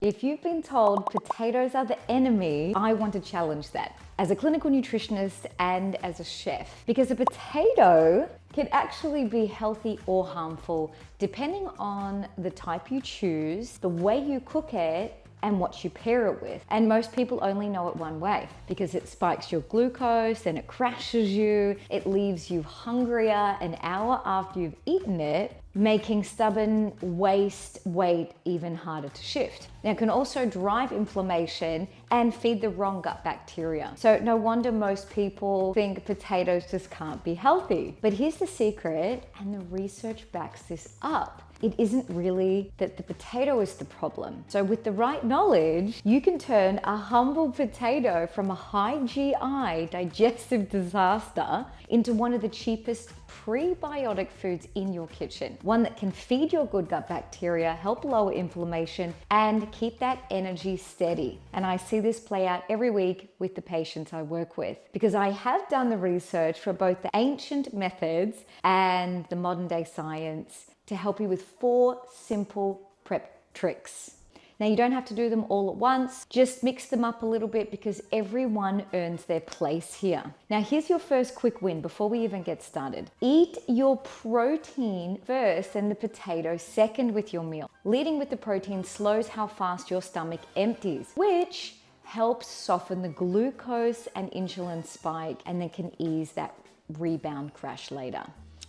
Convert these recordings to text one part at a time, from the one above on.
If you've been told potatoes are the enemy, I want to challenge that as a clinical nutritionist and as a chef, because a potato can actually be healthy or harmful depending on the type you choose, the way you cook it, and what you pair it with. And most people only know it one way because it spikes your glucose, then it crashes you, it leaves you hungrier an hour after you've eaten it, making stubborn waste weight even harder to shift. Now, it can also drive inflammation and feed the wrong gut bacteria. So no wonder most people think potatoes just can't be healthy. But here's the secret, and the research backs this up. It isn't really that the potato is the problem. So with the right knowledge, you can turn a humble potato from a high GI digestive disaster into one of the cheapest prebiotic foods in your kitchen. One that can feed your good gut bacteria, help lower inflammation, and keep that energy steady. And I see this play out every week with the patients I work with, because I have done the research for both the ancient methods and the modern day science to help you with 4 simple prep tricks. Now, you don't have to do them all at once, just mix them up a little bit because everyone earns their place here. Now, here's your first quick win before we even get started. Eat your protein first and the potato second with your meal. Leading with the protein slows how fast your stomach empties, which helps soften the glucose and insulin spike and then can ease that rebound crash later.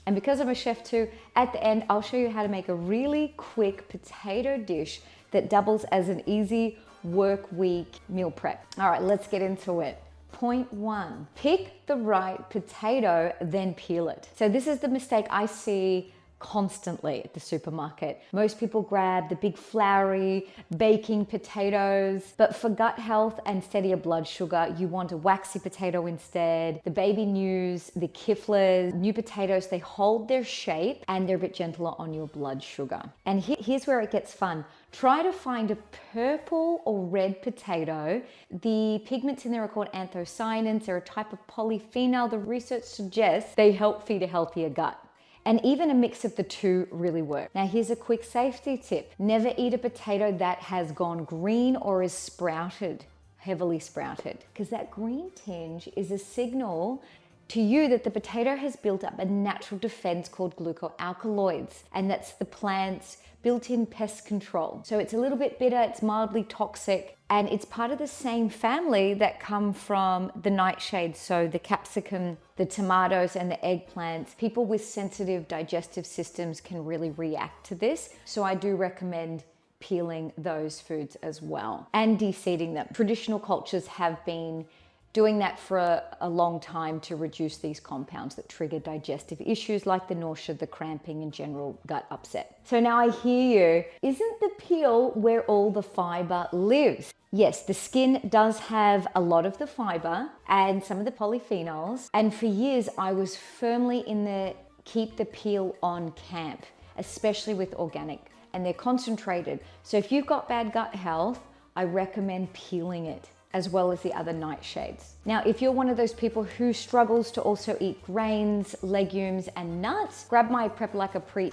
And because I'm a chef too, at the end, I'll show you how to make a really quick potato dish that doubles as an easy work week meal prep. All right, let's get into it. Point 1, pick the right potato, then peel it. So this is the mistake I see constantly at the supermarket. Most people grab the big floury baking potatoes, but for gut health and steadier blood sugar, you want a waxy potato instead. The baby news, the kiflers, new potatoes, they hold their shape and they're a bit gentler on your blood sugar. And here's where it gets fun. Try to find a purple or red potato. The pigments in there are called anthocyanins. They're a type of polyphenol. The research suggests they help feed a healthier gut. And even a mix of the two really works. Now, here's a quick safety tip. Never eat a potato that has gone green or is sprouted, heavily sprouted, because that green tinge is a signal to you that the potato has built up a natural defense called glucoalkaloids, and that's the plant's built-in pest control. So it's a little bit bitter, it's mildly toxic, and it's part of the same family that come from the nightshades, so the capsicum, the tomatoes, and the eggplants. People with sensitive digestive systems can really react to this, so I do recommend peeling those foods as well and de-seeding them. Traditional cultures have been doing that for a long time to reduce these compounds that trigger digestive issues like the nausea, the cramping, and general gut upset. So now I hear you, isn't the peel where all the fiber lives? Yes, the skin does have a lot of the fiber and some of the polyphenols. And for years, I was firmly in the keep the peel on camp, especially with organic, and they're concentrated. So if you've got bad gut health, I recommend peeling it, as well as the other nightshades. Now, if you're one of those people who struggles to also eat grains, legumes, and nuts, grab my Prep Like a Pro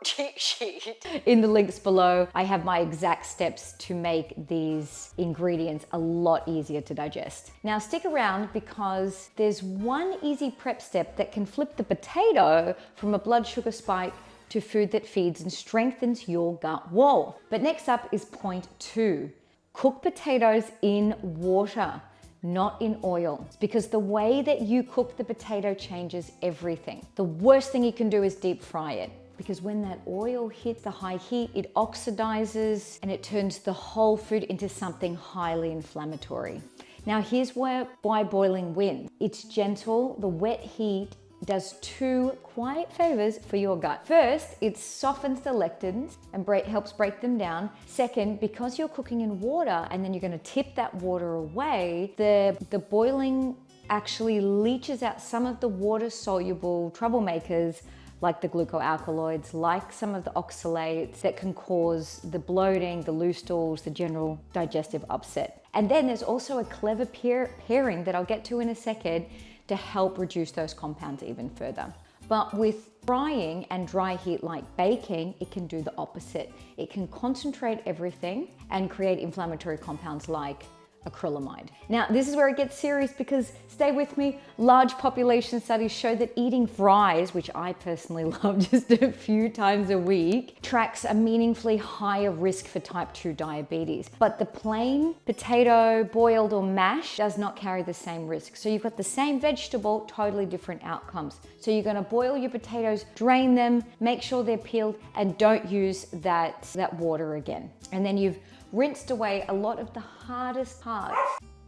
cheat sheet in the links below. I have my exact steps to make these ingredients a lot easier to digest. Now, stick around because there's one easy prep step that can flip the potato from a blood sugar spike to food that feeds and strengthens your gut wall. But next up is point 2. Cook potatoes in water, not in oil. It's because the way that you cook the potato changes everything. The worst thing you can do is deep fry it, because when that oil hits the high heat, it oxidizes and it turns the whole food into something highly inflammatory. Now, here's why boiling wins. It's gentle, the wet heat does 2 quiet favors for your gut. First, it softens the lectins and helps break them down. Second, because you're cooking in water and then you're gonna tip that water away, the boiling actually leaches out some of the water-soluble troublemakers like the glucoalkaloids, like some of the oxalates that can cause the bloating, the loose stools, the general digestive upset. And then there's also a clever pairing that I'll get to in a second to help reduce those compounds even further. But with Frying and dry heat like baking, it can do the opposite. It can concentrate everything and create inflammatory compounds like acrylamide. Now, this is where it gets serious because, stay with me, large population studies show that eating fries, which I personally love just a few times a week, tracks a meaningfully higher risk for type 2 diabetes. But the plain potato, boiled or mashed, does not carry the same risk. So you've got the same vegetable, totally different outcomes. So you're gonna boil your potatoes, drain them, make sure they're peeled, and don't use that water again. And then you've rinsed away a lot of the hardest parts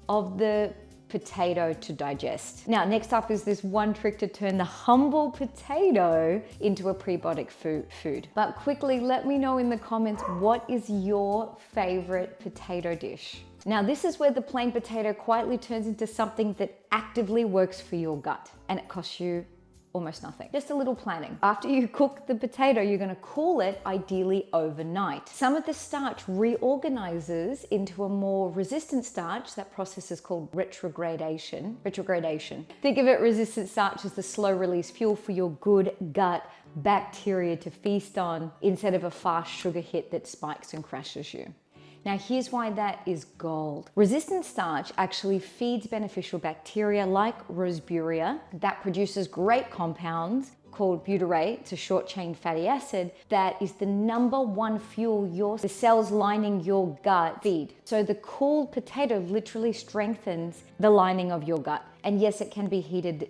of the potato to digest. Now, next up is this one trick to turn the humble potato into a prebiotic food. But quickly, let me know in the comments, what is your favorite potato dish? Now, this is where the plain potato quietly turns into something that actively works for your gut, and it costs you almost nothing. Just a little planning. After you cook the potato, you're gonna cool it, ideally overnight. Some of the starch reorganizes into a more resistant starch. That process is called retrogradation. Think of it, resistant starch as the slow release fuel for your good gut bacteria to feast on, instead of a fast sugar hit that spikes and crashes you. Now, here's why that is gold. Resistant starch actually feeds beneficial bacteria like Roseburia that produces great compounds called butyrate. It's a short chain fatty acid that is the #1 fuel the cells lining your gut feed. So the cooled potato literally strengthens the lining of your gut. And yes, it can be heated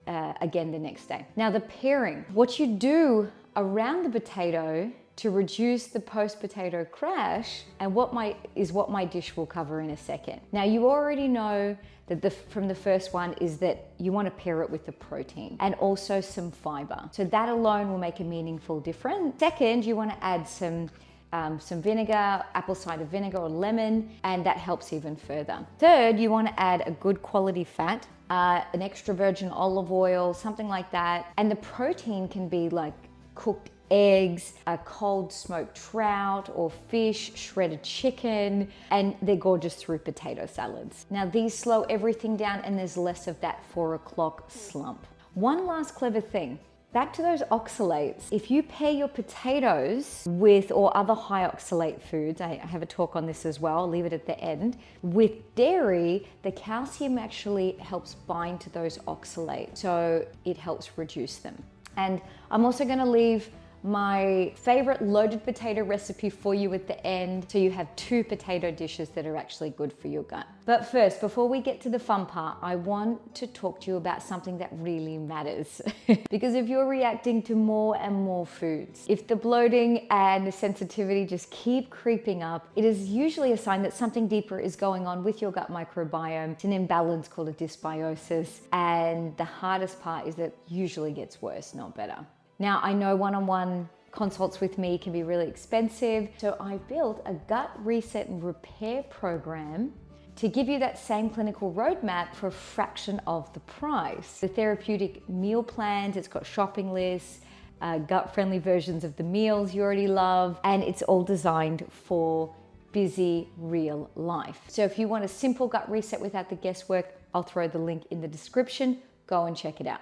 again the next day. Now, the pairing, what you do around the potato to reduce the post-potato crash, and what my dish will cover in a second. Now, you already know that from the first one is that you want to pair it with the protein and also some fiber. So that alone will make a meaningful difference. Second, you want to add some vinegar, apple cider vinegar or lemon, and that helps even further. Third, you want to add a good quality fat, an extra virgin olive oil, something like that. And the protein can be like cooked eggs, a cold smoked trout or fish, shredded chicken, and they're gorgeous through potato salads. Now, these slow everything down and there's less of that 4 o'clock slump. One last clever thing. Back to those oxalates. If you pair your potatoes with, or other high oxalate foods, I have a talk on this as well, I'll leave it at the end, with dairy, the calcium actually helps bind to those oxalates. So it helps reduce them. And I'm also gonna leave my favorite loaded potato recipe for you at the end, so you have 2 potato dishes that are actually good for your gut. But first, before we get to the fun part, I want to talk to you about something that really matters. Because if you're reacting to more and more foods, if the bloating and the sensitivity just keep creeping up, it is usually a sign that something deeper is going on with your gut microbiome. It's an imbalance called a dysbiosis, and the hardest part is that it usually gets worse, not better. Now, I know one-on-one consults with me can be really expensive, so I built a gut reset and repair program to give you that same clinical roadmap for a fraction of the price. The therapeutic meal plans, it's got shopping lists, gut-friendly versions of the meals you already love, and it's all designed for busy real life. So if you want a simple gut reset without the guesswork, I'll throw the link in the description. Go and check it out.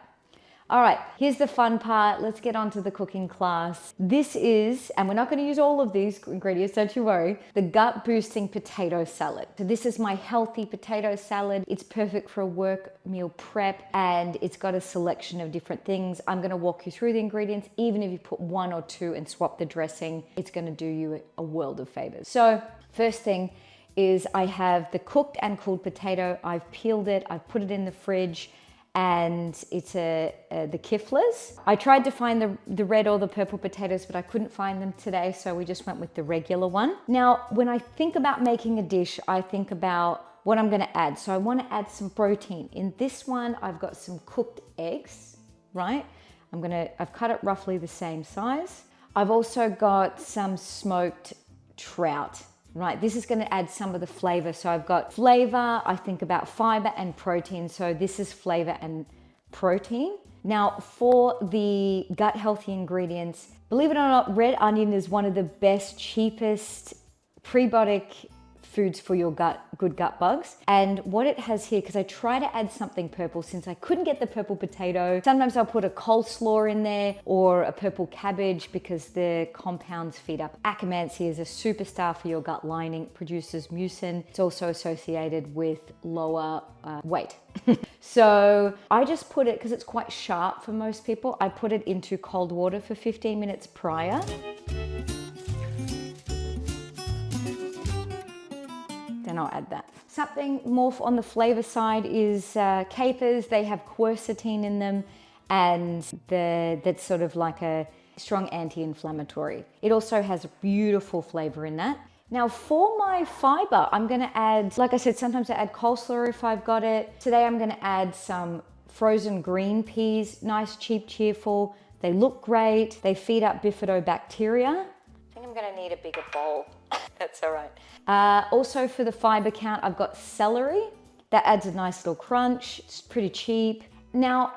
All right, here's the fun part. Let's get on to the cooking class. This is, and we're not going to use all of these ingredients, don't you worry, the gut boosting potato salad. So this is my healthy potato salad. It's perfect for a work meal prep, and it's got a selection of different things. I'm going to walk you through the ingredients. Even if you put 1 or 2 and swap the dressing, it's going to do you a world of favors. So first thing is I have the cooked and cooled potato. I've peeled it, I've put it in the fridge, and it's the kiflas. I tried to find the red or the purple potatoes, but I couldn't find them today, so we just went with the regular one. Now, when I think about making a dish, I think about what I'm gonna add. So I wanna add some protein. In this one, I've got some cooked eggs, right? I've cut it roughly the same size. I've also got some smoked trout. Right, this is going to add some of the flavor. So I've got flavor, I think about fiber and protein. So this is flavor and protein. Now for the gut healthy ingredients, believe it or not, red onion is one of the best, cheapest prebiotic foods for your gut, good gut bugs. And what it has here, because I try to add something purple since I couldn't get the purple potato. Sometimes I'll put a coleslaw in there or a purple cabbage because the compounds feed up. Akkermansia is a superstar for your gut lining, produces mucin. It's also associated with lower weight. So I just put it, because it's quite sharp for most people, I put it into cold water for 15 minutes prior. Then I'll add that. Something more on the flavor side is capers. They have quercetin in them, and that's sort of like a strong anti-inflammatory. It also has a beautiful flavor in that. Now for my fiber, I'm gonna add, like I said, sometimes I add coleslaw if I've got it. Today I'm gonna add some frozen green peas, nice, cheap, cheerful. They look great. They feed up bifidobacteria. I think I'm gonna need a bigger bowl. That's all right. Also for the fiber count, I've got celery. That adds a nice little crunch. It's pretty cheap. Now,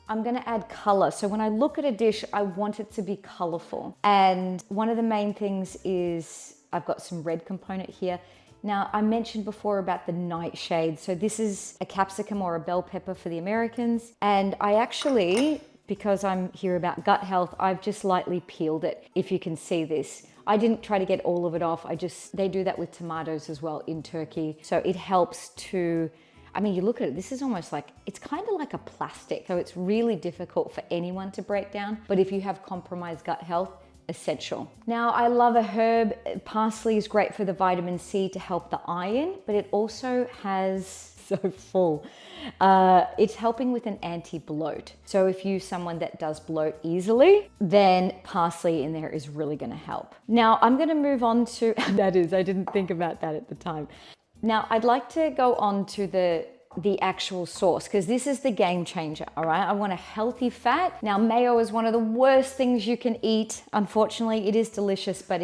I'm gonna add color. So when I look at a dish, I want it to be colorful. And one of the main things is I've got some red component here. Now, I mentioned before about the nightshade. So this is a capsicum or a bell pepper for the Americans. And I actually, because I'm here about gut health, I've just lightly peeled it, if you can see this. I didn't try to get all of it off. They do that with tomatoes as well in Turkey. So it helps to, I mean, you look at it, this is almost like, it's kind of like a plastic. So it's really difficult for anyone to break down. But if you have compromised gut health, essential. Now, I love a herb. Parsley is great for the vitamin C to help the iron, but it also has, so full. It's helping with an anti-bloat. So if you're someone that does bloat easily, then parsley in there is really gonna help. Now, I'm gonna move on to, I didn't think about that at the time. Now, I'd like to go on to the actual sauce, because this is the game changer, all right? I want a healthy fat. Now, mayo is one of the worst things you can eat. Unfortunately, it is delicious, but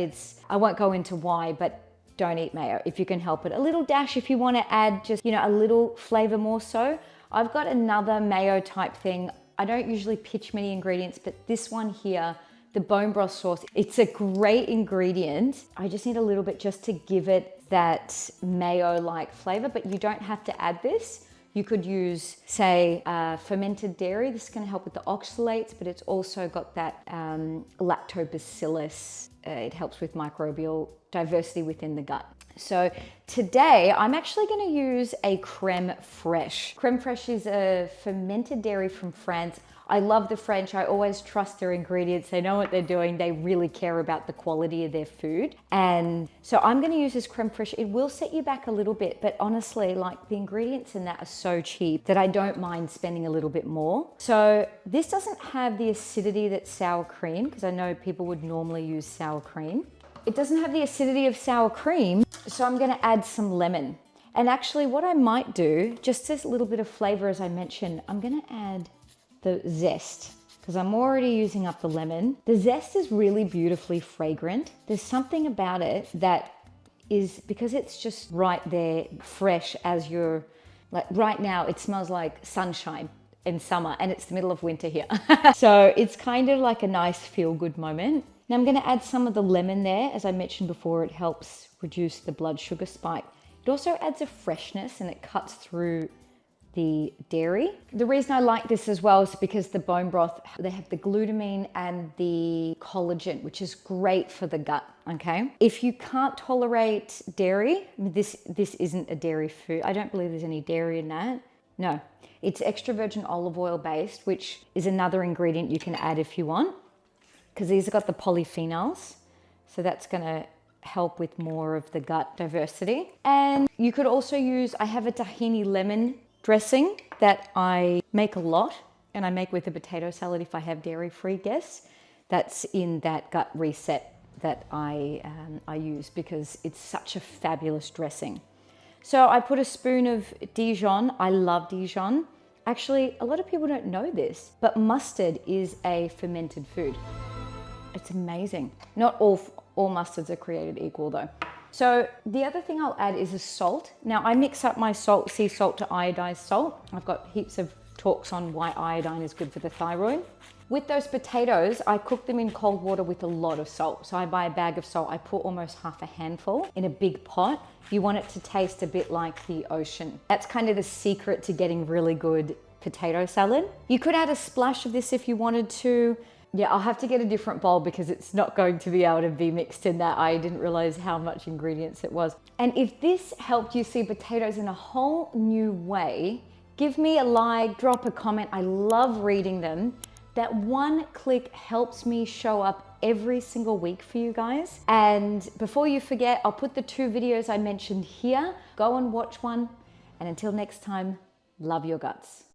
I won't go into why, but don't eat mayo if you can help it. A little dash if you want to add just, a little flavor more so. I've got another mayo type thing. I don't usually pitch many ingredients, but this one here, the bone broth sauce, it's a great ingredient. I just need a little bit just to give it that mayo-like flavor, but you don't have to add this. You could use, say, fermented dairy. This is gonna help with the oxalates, but it's also got that lactobacillus. It helps with microbial diversity within the gut. So today I'm actually going to use a creme fraiche. Creme fraiche is a fermented dairy from France. I love the French. I always trust their ingredients. They know what they're doing. They really care about the quality of their food. And so I'm going to use this creme fraiche. It will set you back a little bit, but honestly, like the ingredients in that are so cheap that I don't mind spending a little bit more. So this doesn't have the acidity that sour cream, because I know people would normally use sour cream. It doesn't have the acidity of sour cream, so I'm going to add some lemon. And actually what I might do, just a little bit of flavor as I mentioned, I'm going to add the zest, because I'm already using up the lemon. The zest is really beautifully fragrant. There's something about it that is, because it's just right there, fresh as you're, like right now, it smells like sunshine in summer and it's the middle of winter here. So it's kind of like a nice feel-good moment. Now I'm gonna add some of the lemon there. As I mentioned before, it helps reduce the blood sugar spike. It also adds a freshness and it cuts through the dairy. The reason I like this as well is because the bone broth, they have the glutamine and the collagen, which is great for the gut, okay? If you can't tolerate dairy, this isn't a dairy food. I don't believe there's any dairy in that. No, it's extra virgin olive oil based, which is another ingredient you can add if you want, because these have got the polyphenols. So that's gonna help with more of the gut diversity. And you could also use, I have a tahini lemon dressing that I make a lot, and I make with a potato salad if I have dairy-free guests. That's in that gut reset that I use, because it's such a fabulous dressing. So I put a spoon of Dijon. I love Dijon. Actually, a lot of people don't know this, but mustard is a fermented food. It's amazing. Not all mustards are created equal though. So the other thing I'll add is a salt. Now I mix up my sea salt to iodized salt. I've got heaps of talks on why iodine is good for the thyroid. With those potatoes, I cook them in cold water with a lot of salt. So I buy a bag of salt, I put almost half a handful in a big pot. You want it to taste a bit like the ocean. That's kind of the secret to getting really good potato salad. You could add a splash of this if you wanted to. Yeah, I'll have to get a different bowl because it's not going to be able to be mixed in that. I didn't realize how much ingredients it was. And if this helped you see potatoes in a whole new way, give me a like, drop a comment. I love reading them. That one click helps me show up every single week for you guys. And before you forget, I'll put the 2 videos I mentioned here. Go and watch one. And until next time, love your guts.